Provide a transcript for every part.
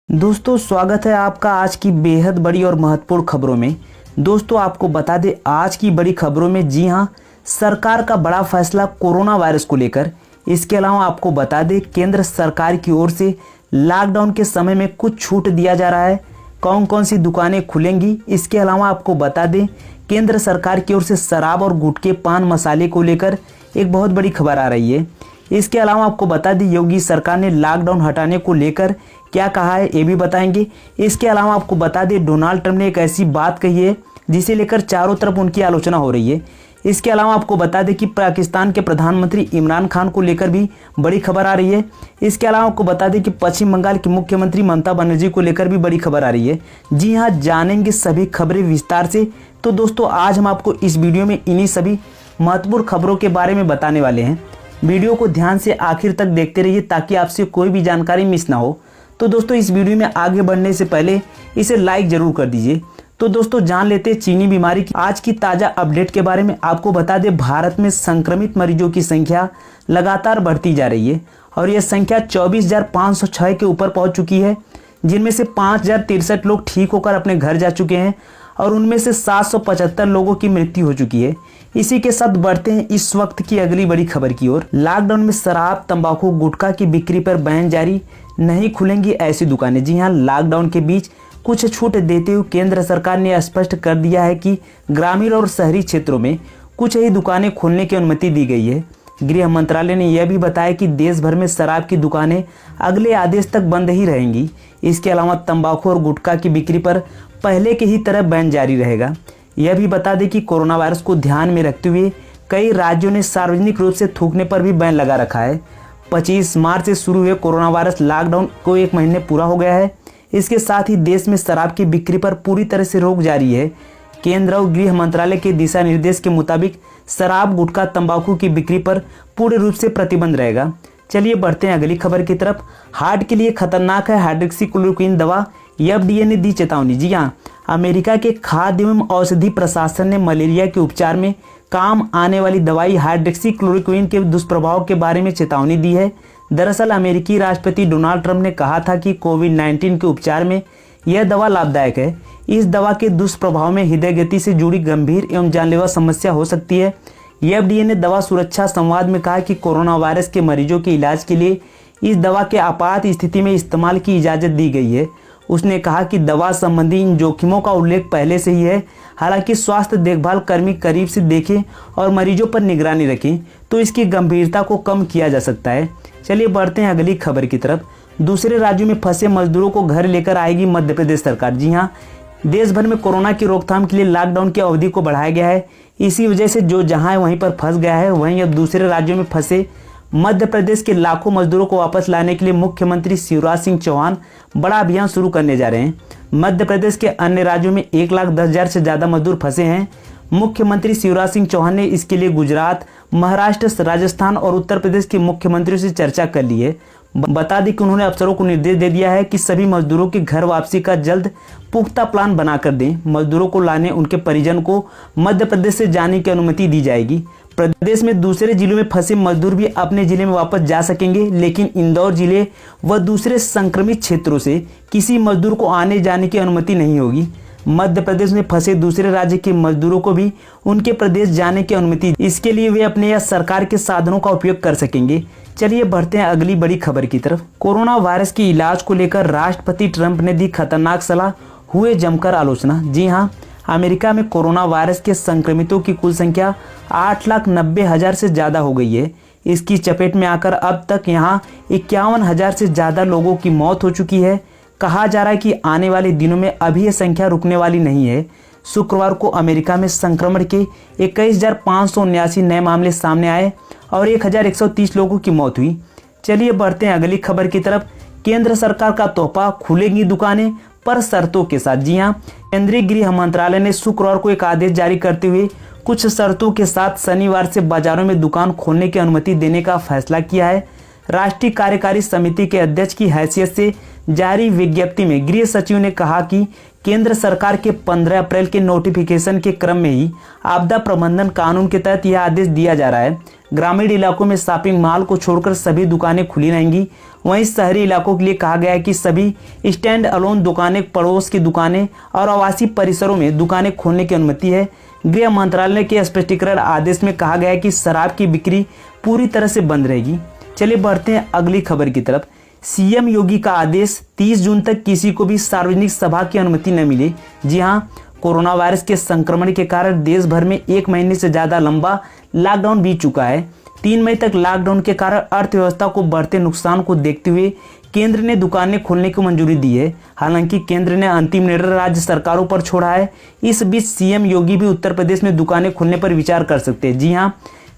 दोस्तों स्वागत है आपका आज की बेहद बड़ी और महत्वपूर्ण खबरों में। दोस्तों आपको बता दें आज की बड़ी खबरों में, जी हां, सरकार का बड़ा फैसला कोरोना वायरस को लेकर। इसके अलावा आपको बता दें केंद्र सरकार की ओर से लॉकडाउन के समय में कुछ छूट दिया जा रहा है। कौन कौन सी दुकानें खुलेंगी, इसके अलावा आपको बता दें केंद्र सरकार की ओर से शराब और गुटखे पान मसाले को लेकर एक बहुत बड़ी खबर आ रही है। इसके अलावा आपको बता दें योगी सरकार ने लॉकडाउन हटाने को लेकर क्या कहा है, ये भी बताएंगे। इसके अलावा आपको बता दें डोनाल्ड ट्रंप ने एक ऐसी बात कही है जिसे लेकर चारों तरफ उनकी आलोचना हो रही है। इसके अलावा आपको बता दें कि पाकिस्तान के प्रधानमंत्री इमरान खान को लेकर भी बड़ी खबर आ रही है। इसके अलावा आपको बता दें कि पश्चिम बंगाल की मुख्यमंत्री ममता बनर्जी को लेकर भी बड़ी खबर आ रही है। जी हाँ, जानेंगे सभी खबरें विस्तार से। तो दोस्तों आज हम आपको इस वीडियो में इन्हीं सभी महत्वपूर्ण खबरों के बारे में बताने वाले हैं। वीडियो को ध्यान से आखिर तक देखते रहिए ताकि आपसे कोई भी जानकारी मिस ना हो। तो दोस्तों इस वीडियो में आगे बढ़ने से पहले इसे लाइक जरूर कर दीजिए। तो दोस्तों जान लेते हैं चीनी बीमारी की आज की ताज़ा अपडेट के बारे में। आपको बता दें भारत में संक्रमित मरीजों की संख्या लगातार बढ़ती जा रही है और यह संख्या 24,506 के ऊपर पहुंच चुकी है, जिनमें से 5,063 लोग ठीक होकर अपने घर जा चुके हैं और उनमें से 775 लोगों की मृत्यु हो चुकी है। इसी के साथ बढ़ते हैं इस वक्त की अगली बड़ी खबर की ओर। लॉकडाउन में शराब, तंबाकू, गुटखा की बिक्री पर बैन जारी, नहीं खुलेंगी ऐसी दुकानें। जी हां, लॉकडाउन के बीच कुछ छूट देते हुए केंद्र सरकार ने स्पष्ट कर दिया है कि ग्रामीण और शहरी क्षेत्रों में कुछ ही दुकानें खोलने की अनुमति दी गई है। गृह मंत्रालय ने यह भी बताया कि देश भर में शराब की दुकानें अगले आदेश तक बंद ही रहेंगी। इसके अलावा तंबाकू और गुटखा की बिक्री पर पहले की ही तरह बैन जारी रहेगा। यह भी बता दें कि कोरोना वायरस को ध्यान में रखते हुए कई राज्यों ने सार्वजनिक रूप से थूकने पर भी बैन लगा रखा है। 25 मार्च से शुरू हुए कोरोना वायरस लॉकडाउन को 1 महीने पूरा हो गया है। इसके साथ ही देश में शराब की बिक्री पर पूरी तरह से रोक जारी है। केंद्र और गृह मंत्रालय के दिशा निर्देश के मुताबिक शराब, गुटखा, तंबाकू की बिक्री पर पूर्ण रूप से प्रतिबंध रहेगा। चलिए बढ़ते हैं अगली खबर की तरफ। हार्ट के लिए खतरनाक है हाइड्रोक्सीक्लोरोक्विन दवा, एफडीए ने दी चेतावनी। जी हाँ, अमेरिका के खाद्य एवं औषधि प्रशासन ने मलेरिया के उपचार में काम आने वाली दवाई हाइड्रोक्सीक्लोरोक्विन के दुष्प्रभाव के बारे में चेतावनी दी है। दरअसल अमेरिकी राष्ट्रपति डोनाल्ड ट्रंप ने कहा था कि कोविड-19 के उपचार में यह दवा लाभदायक है। इस दवा के दुष्प्रभाव में हृदय गति से जुड़ी गंभीर एवं जानलेवा समस्या हो सकती है। एफडीए ने दवा सुरक्षा संवाद में कहा कि कोरोना वायरस के मरीजों के इलाज के लिए इस दवा के आपात स्थिति में इस्तेमाल की इजाज़त दी गई है। उसने कहा कि दवा संबंधी इन जोखिमों का उल्लेख पहले से ही है। हालांकि स्वास्थ्य देखभाल कर्मी करीब से देखें और मरीजों पर निगरानी रखें तो इसकी गंभीरता को कम किया जा सकता है। चलिए बढ़ते हैं अगली खबर की तरफ। दूसरे राज्यों में फंसे मजदूरों को घर लेकर आएगी मध्य प्रदेश सरकार। जी हाँ, देश भर में कोरोना की रोकथाम के लिए लॉकडाउन की अवधि को बढ़ाया गया है। इसी वजह से जो जहां है वहीं पर फंस गया है, वहीं अब दूसरे राज्यों में फंसे मध्य प्रदेश के लाखों मजदूरों को वापस लाने के लिए मुख्यमंत्री शिवराज सिंह चौहान बड़ा अभियान शुरू करने जा रहे हैं। मध्य प्रदेश के अन्य राज्यों में 1,10,000 से ज़्यादा मजदूर फंसे हैं। मुख्यमंत्री शिवराज सिंह चौहान ने इसके लिए गुजरात, महाराष्ट्र, राजस्थान और उत्तर प्रदेश के मुख्यमंत्रियों से चर्चा कर ली है। बता दें कि उन्होंने अफसरों को निर्देश दे दिया है कि सभी मजदूरों की घर वापसी का जल्द पुख्ता प्लान बनाकर दें। मजदूरों को लाने उनके परिजन को मध्य प्रदेश से जाने की अनुमति दी जाएगी। प्रदेश में दूसरे जिलों में फंसे मजदूर भी अपने जिले में वापस जा सकेंगे, लेकिन इंदौर जिले व दूसरे संक्रमित क्षेत्रों से किसी मजदूर को आने जाने की अनुमति नहीं होगी। मध्य प्रदेश में फंसे दूसरे राज्य के मजदूरों को भी उनके प्रदेश जाने की अनुमति, इसके लिए वे अपने या सरकार के साधनों का उपयोग कर सकेंगे। चलिए बढ़ते हैं अगली बड़ी खबर की तरफ। कोरोना वायरस के इलाज को लेकर राष्ट्रपति ट्रंप ने दी खतरनाक सलाह, हुए जमकर आलोचना। जी हाँ, अमेरिका में कोरोना वायरस के संक्रमितों की कुल संख्या 8,90,000 से ज़्यादा हो गई है। इसकी चपेट में आकर अब तक यहाँ 51,000 से ज़्यादा लोगों की मौत हो चुकी है। कहा जा रहा है कि आने वाले दिनों में अभी यह संख्या रुकने वाली नहीं है। शुक्रवार को अमेरिका में संक्रमण के 21,579 नए मामले सामने आए और 1,130 लोगों की मौत हुई। चलिए बढ़ते हैं अगली खबर की तरफ। केंद्र सरकार का तोहफा, खुलेंगी दुकानें पर शर्तों के साथ। जी हां, केंद्रीय गृह मंत्रालय ने शुक्रवार को एक आदेश जारी करते हुए कुछ शर्तों के साथ शनिवार से बाजारों में दुकान खोलने की अनुमति देने का फैसला किया है। राष्ट्रीय कार्यकारी समिति के अध्यक्ष की हैसियत से जारी विज्ञप्ति में गृह सचिव ने कहा कि केंद्र सरकार के 15 अप्रैल के नोटिफिकेशन के क्रम में ही आपदा प्रबंधन कानून के तहत यह आदेश दिया जा रहा है। ग्रामीण इलाकों में शॉपिंग मॉल को छोड़कर सभी दुकानें खुली रहेंगी। वहीं शहरी इलाकों के लिए कहा गया है कि सभी स्टैंड अलोन दुकानें, पड़ोस की दुकानें और आवासीय परिसरों में दुकानें खोलने की अनुमति है। गृह मंत्रालय के स्पष्टीकरण आदेश में कहा गया है कि शराब की बिक्री पूरी तरह से बंद रहेगी। चलिए बढ़ते हैं अगली खबर की तरफ। सीएम योगी का आदेश, 30 जून तक किसी को भी सार्वजनिक सभा की अनुमति न मिले। जी हां, कोरोना वायरस के संक्रमण के कारण देश भर में 1 महीने से ज्यादा लंबा लॉकडाउन बीत चुका है। 3 मई तक लॉकडाउन के कारण अर्थव्यवस्था को बढ़ते नुकसान को देखते हुए केंद्र ने दुकानें खोलने की मंजूरी दी है। हालांकि केंद्र ने अंतिम निर्णय राज्य सरकारों पर छोड़ा है। इस बीच सीएम योगी भी उत्तर प्रदेश में दुकानें खोलने पर विचार कर सकते हैं। जी हां,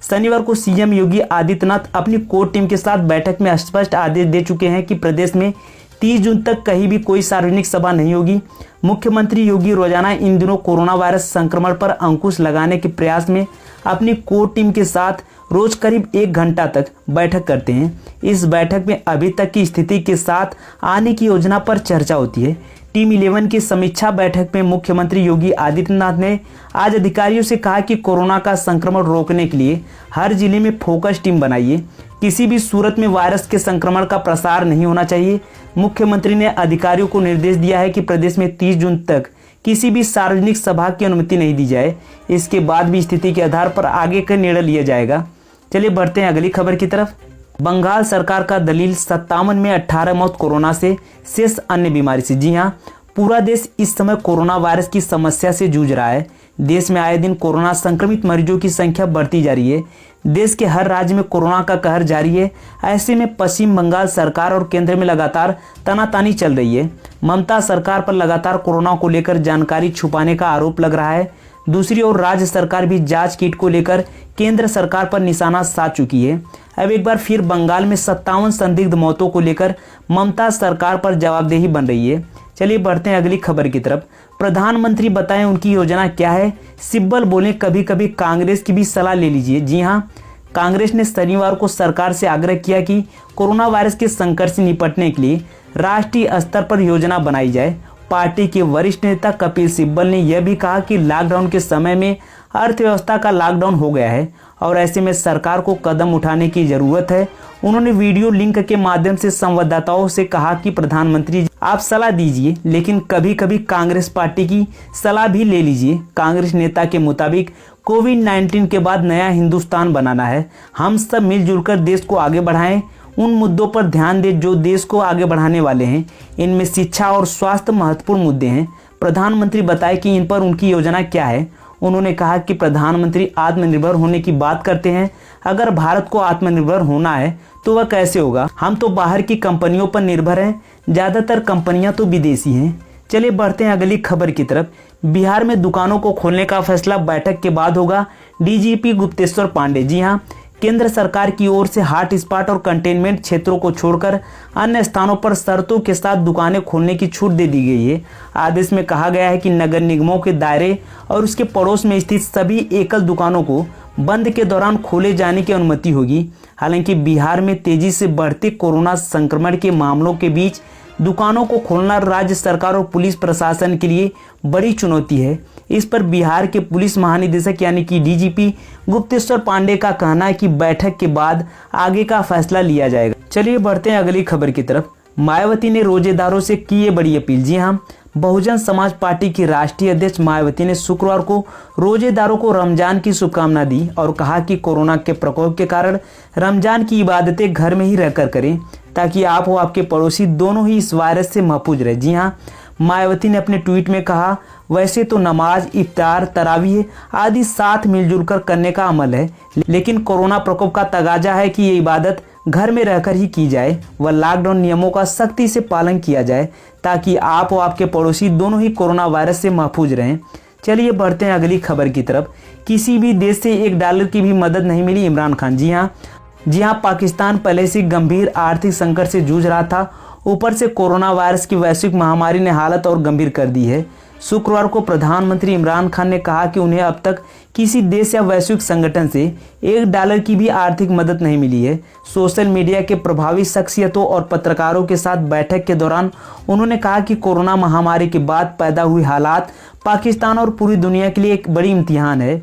शनिवार को सीएम योगी आदित्यनाथ अपनी कोर टीम के साथ बैठक में स्पष्ट आदेश दे चुके हैं कि प्रदेश में 30 जून तक कहीं भी कोई सार्वजनिक सभा नहीं होगी। मुख्यमंत्री योगी रोजाना इन दिनों कोरोना वायरस संक्रमण पर अंकुश लगाने के प्रयास में अपनी कोर टीम के साथ रोज करीब 1 घंटा तक बैठक करते हैं। इस बैठक में अभी तक की स्थिति के साथ आने की योजना पर चर्चा होती है। टीम 11 की समीक्षा बैठक में मुख्यमंत्री योगी आदित्यनाथ ने आज अधिकारियों से कहा कि कोरोना का संक्रमण रोकने के लिए हर जिले में फोकस टीम बनाइए। किसी भी सूरत में वायरस के संक्रमण का प्रसार नहीं होना चाहिए। मुख्यमंत्री ने अधिकारियों को निर्देश दिया है कि प्रदेश में 30 जून तक किसी भी सार्वजनिक सभा की अनुमति नहीं दी जाए। इसके बाद भी स्थिति के आधार पर आगे का निर्णय लिया जाएगा। चलिए बढ़ते हैं अगली खबर की तरफ। बंगाल सरकार का दलील, 57 में 18 मौत कोरोना से, शेष अन्य बीमारी से। जी हाँ, पूरा देश इस समय कोरोना वायरस की समस्या से जूझ रहा है। देश में आए दिन कोरोना संक्रमित मरीजों की संख्या बढ़ती जा रही है। देश के हर राज्य में कोरोना का कहर जारी है। ऐसे में पश्चिम बंगाल सरकार और केंद्र में लगातार तनातानी चल रही है। ममता सरकार पर लगातार कोरोना को लेकर जानकारी छुपाने का आरोप लग रहा है। दूसरी ओर राज्य सरकार भी जांच किट को लेकर केंद्र सरकार पर निशाना साध चुकी है। अब एक बार फिर बंगाल में 57 संदिग्ध मौतों को लेकर ममता सरकार पर जवाबदेही बन रही है। चलिए बढ़ते हैं अगली खबर की तरफ। प्रधानमंत्री बताएं उनकी योजना क्या है। सिब्बल बोले कभी कभी कांग्रेस की भी सलाह ले लीजिए। जी हाँ, कांग्रेस ने शनिवार को सरकार से आग्रह किया कि कोरोना वायरस के संकट से निपटने के लिए राष्ट्रीय स्तर पर योजना बनाई जाए। पार्टी के वरिष्ठ नेता कपिल सिब्बल ने यह भी कहा कि लॉकडाउन के समय में अर्थव्यवस्था का लॉकडाउन हो गया है और ऐसे में सरकार को कदम उठाने की जरूरत है। उन्होंने वीडियो लिंक के माध्यम से संवाददाताओं से कहा कि प्रधानमंत्री आप सलाह दीजिए, लेकिन कभी कभी कांग्रेस पार्टी की सलाह भी ले लीजिए। कांग्रेस नेता के मुताबिक कोविड-19 के बाद नया हिंदुस्तान बनाना है। हम सब मिलजुल कर देश को आगे बढ़ाएं। उन मुद्दों पर ध्यान दें जो देश को आगे बढ़ाने वाले हैं। इनमें शिक्षा और स्वास्थ्य महत्वपूर्ण मुद्दे हैं। प्रधानमंत्री बताए कि इन पर उनकी योजना क्या है। उन्होंने कहा कि प्रधानमंत्री आत्मनिर्भर होने की बात करते हैं। अगर भारत को आत्मनिर्भर होना है तो वह कैसे होगा? हम तो बाहर की कंपनियों पर निर्भर हैं। ज़्यादातर कंपनियां तो विदेशी हैं। चलिए बढ़ते हैं अगली खबर की तरफ। बिहार में दुकानों को खोलने का फैसला बैठक के बाद होगा। डीजीपी गुप्तेश्वर पांडे। जी हाँ, केंद्र सरकार की ओर से हॉट स्पॉट और कंटेनमेंट क्षेत्रों को छोड़कर अन्य स्थानों पर शर्तों के साथ दुकानें खोलने की छूट दे दी गई है। आदेश में कहा गया है कि नगर निगमों के दायरे और उसके पड़ोस में स्थित सभी एकल दुकानों को बंद के दौरान खोले जाने की अनुमति होगी। हालांकि बिहार में तेजी से बढ़ते कोरोना संक्रमण के मामलों के बीच दुकानों को खोलना राज्य सरकार और पुलिस प्रशासन के लिए बड़ी चुनौती है। इस पर बिहार के पुलिस महानिदेशक यानी कि डीजीपी गुप्तेश्वर पांडे का कहना है कि बैठक के बाद आगे का फैसला लिया जाएगा। चलिए बढ़ते हैं अगली खबर की तरफ। मायावती ने रोजेदारों से की ये बड़ी अपील। जी हाँ, बहुजन समाज पार्टी की राष्ट्रीय अध्यक्ष मायावती ने शुक्रवार को रोजेदारों को रमजान की शुभकामना दी और कहा कि कोरोना के प्रकोप के कारण रमजान की इबादतें घर में ही रहकर करें ताकि आप और आपके पड़ोसी दोनों ही इस वायरस से महफूज रहे। जी हाँ, मायावती ने अपने ट्वीट में कहा, वैसे तो नमाज, इफ्तार, तरावीह आदि साथ मिलजुल कर करने का अमल है, लेकिन कोरोना प्रकोप का तगाजा है कि ये इबादत घर में रहकर ही की जाए व लॉकडाउन नियमों का सख्ती से पालन किया जाए ताकि आप और आपके पड़ोसी दोनों ही कोरोना वायरस से महफूज रहें। चलिए बढ़ते हैं अगली खबर की तरफ। किसी भी देश से $1 की भी मदद नहीं मिली इमरान खान। जी हाँ, पाकिस्तान पहले से गंभीर आर्थिक संकट से जूझ रहा था। ऊपर से कोरोना वायरस की वैश्विक महामारी ने हालत और गंभीर कर दी है। शुक्रवार को प्रधानमंत्री इमरान खान ने कहा कि उन्हें अब तक किसी देश या वैश्विक संगठन से $1 की भी आर्थिक मदद नहीं मिली है। सोशल मीडिया के प्रभावी शख्सियतों और पत्रकारों के साथ बैठक के दौरान उन्होंने कहा कि कोरोना महामारी के बाद पैदा हुई हालात पाकिस्तान और पूरी दुनिया के लिए एक बड़ी इम्तिहान है।